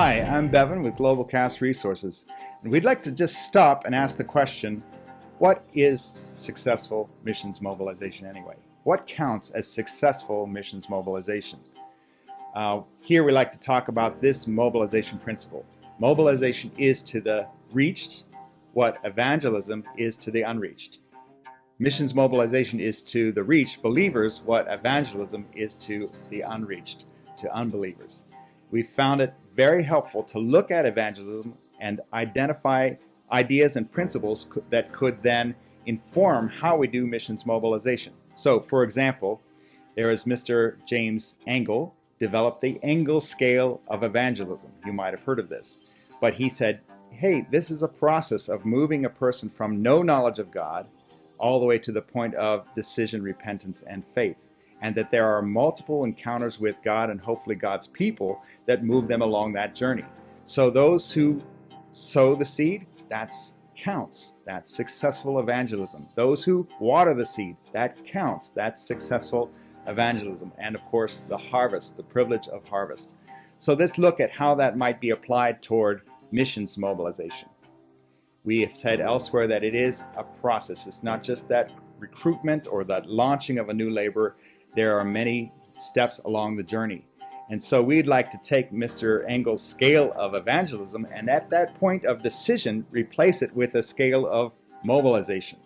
Hi, I'm Bevan with Global Cast Resources, and we'd like to just stop and ask the question, what is successful missions mobilization anyway? What counts as successful missions mobilization? Here we like to talk about this mobilization principle. Mobilization is to the reached what evangelism is to the unreached. Missions mobilization is to the reached believers what evangelism is to the unreached, to unbelievers. We found it very helpful to look at evangelism and identify ideas and principles that could then inform how we do missions mobilization. So, for example, there is Mr. James Engel, developed the Engel scale of evangelism. You might have heard of this. But he said, hey, this is a process of moving a person from no knowledge of God all the way to the point of decision, repentance, and faith. And that there are multiple encounters with God and hopefully God's people that move them along that journey. So those who sow the seed, that counts. That's successful evangelism. Those who water the seed, that counts. That's successful evangelism. And of course, the harvest, the privilege of harvest. So let's look at how that might be applied toward missions mobilization. We have said elsewhere that it is a process. It's not just that recruitment or that launching of a new laborer. There are many steps along the journey. And so we'd like to take Mr. Engel's scale of evangelism and at that point of decision, replace it with a scale of mobilization.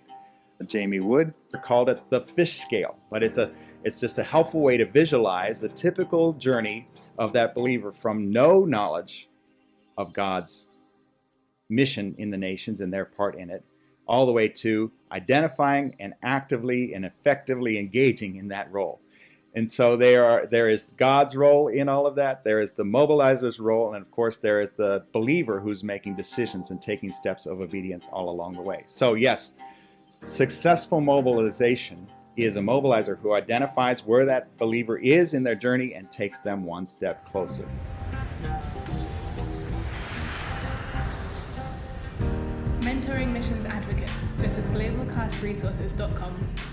Jamie Wood called it the fish scale, but it's just a helpful way to visualize the typical journey of that believer from no knowledge of God's mission in the nations and their part in it, all the way to identifying and actively and effectively engaging in that role. And so there is God's role in all of that. There is the mobilizer's role. And of course, there is the believer who's making decisions and taking steps of obedience all along the way. So yes, successful mobilization is a mobilizer who identifies where that believer is in their journey and takes them one step closer. Mentoring missions advocates. This is globalcastresources.com.